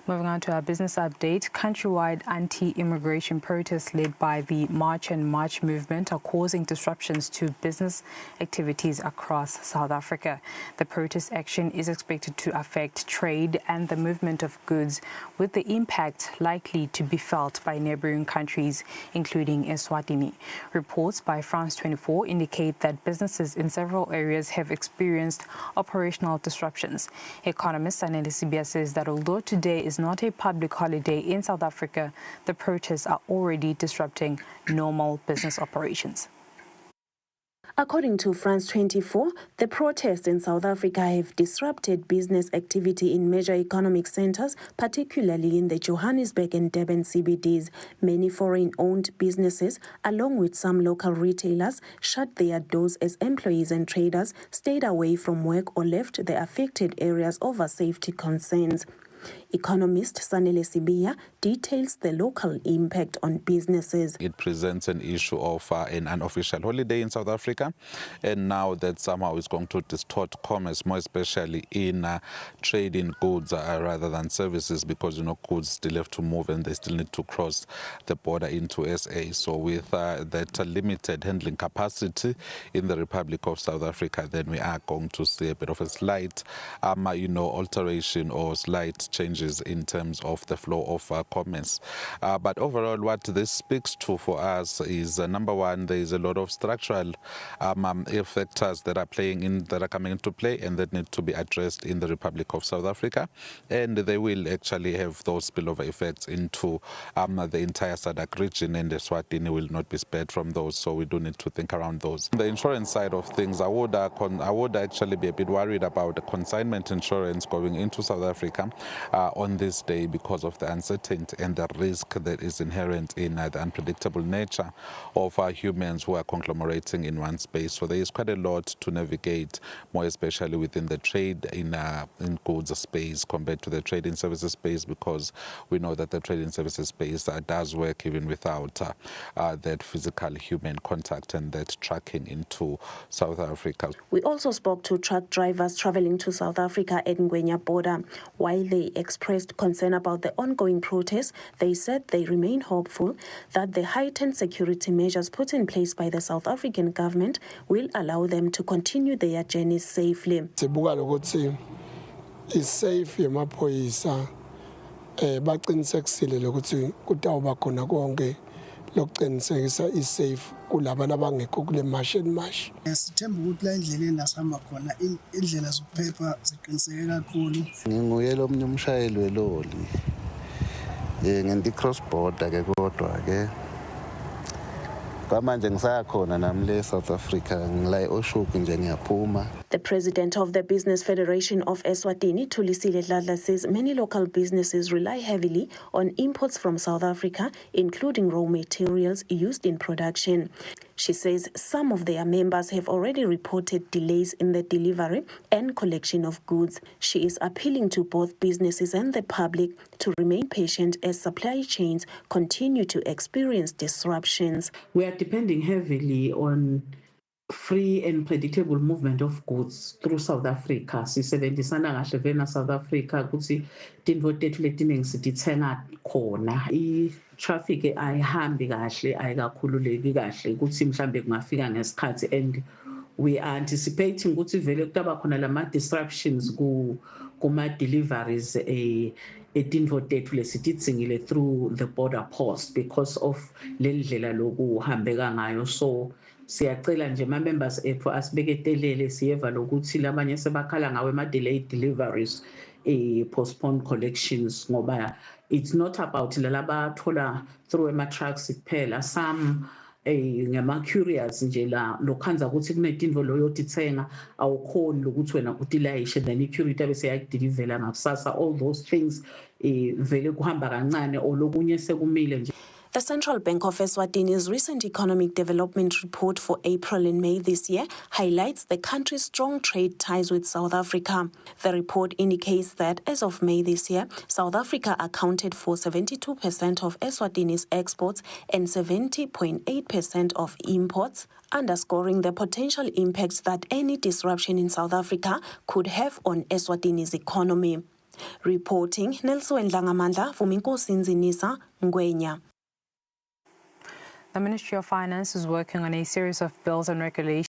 Moving on to our business update, countrywide anti-immigration protests led by the March and March movement are causing disruptions to business activities across South Africa. The protest action is expected to affect trade and the movement of goods, with the impact likely to be felt by neighboring countries, including Eswatini. Reports by France 24 indicate that businesses in several areas have experienced operational disruptions. Economist Sanele Sibia says that although today is not a public holiday in South Africa, the protests are already disrupting normal business operations. According to France 24, the protests in South Africa have disrupted business activity in major economic centers, particularly in the Johannesburg and Durban CBDs. Many foreign-owned businesses, along with some local retailers, shut their doors as employees and traders stayed away from work or left the affected areas over safety concerns. Economist Sanele Sibia details the local impact on businesses. It presents an issue of an unofficial holiday in South Africa, and now that somehow is going to distort commerce, more especially in trading goods rather than services, because goods still have to move and they still need to cross the border into SA. So with that limited handling capacity in the Republic of South Africa, then we are going to see a bit of a slight alteration or slight changes in terms of the flow of commerce. But overall, what this speaks to for us is number one, there is a lot of structural factors that are coming into play and that need to be addressed in the Republic of South Africa, and they will actually have those spillover effects into the entire SADC region, and Eswatini will not be spared from those. So we do need to think around those. On the insurance side of things, I would actually be a bit worried about the consignment insurance going into South Africa on this day because of the uncertainty and the risk that is inherent in the unpredictable nature of humans who are conglomerating in one space. So there is quite a lot to navigate, more especially within the trade in goods space compared to the trade in services space, because we know that the trade in services space does work even without that physical human contact and that tracking into South Africa. We also spoke to truck drivers traveling to South Africa at Ngwenya border. While they expressed concern about the ongoing protests, they said they remain hopeful that the heightened security measures put in place by the South African government will allow them to continue their journeys safely. Is safe yemaphoyisa baqinisekisile lokuthi kutawuba khona konke lokuqinisekisa isafe kulabana abangekho kule mash and mash. Sithemba ukuthi la indlela enasihamba khona indlela zokuphepha ziqiniseke kakhulu. Nginguye lo mnye umshayeli weloli ngendi cross border ke kodwa ke kwamanje ngisakhona namle South Africa ngila eOshoek nje ngiyaphuma. The president of the Business Federation of Eswatini, Thulisile Dladla, says many local businesses rely heavily on imports from South Africa, including raw materials used in production. She says some of their members have already reported delays in the delivery and collection of goods. She is appealing to both businesses and the public to remain patient as supply chains continue to experience disruptions. We are depending heavily on free and predictable movement of goods through South Africa. Sisebenzisana kahle vena South Africa ukuthi tinto tethu letiningi sidithenga khona. I-traffic ayihambi kahle, ayikakhululeki kahle ukuthi mhlambe kungafika ngesikhathi, and we are anticipating ukuthi vele kutaba khona lama disruptions kuma deliveries etinto tethu lesititsingile through the border post because of lendlela lokuhambeka ngayo. So siyacela nje ma-members ethu asibeketelele, siyeva lokuthi labanye sebakhala ngawe ama-delayed deliveries, postponed collections, ngoba it's not about lalaba thola through ama-trucks kuphela. Some ngama-curious nje la lokhanza ukuthi kunetinto loyotithenga awukhoni lokuthi wena utilayishe, then i-curate bese yakudelivela ngakusasa. All those things vele kuhamba kancane or lokunye sekumile nje. The Central Bank of Eswatini's recent economic development report for April and May this year highlights the country's strong trade ties with South Africa. The report indicates that as of May this year, South Africa accounted for 72% of Eswatini's exports and 70.8% of imports, underscoring the potential impacts that any disruption in South Africa could have on Eswatini's economy. Reporting, Nelson Ndangamandla, Vuminkosi Nzinisa, Ngwenya. The Ministry of Finance is working on a series of bills and regulations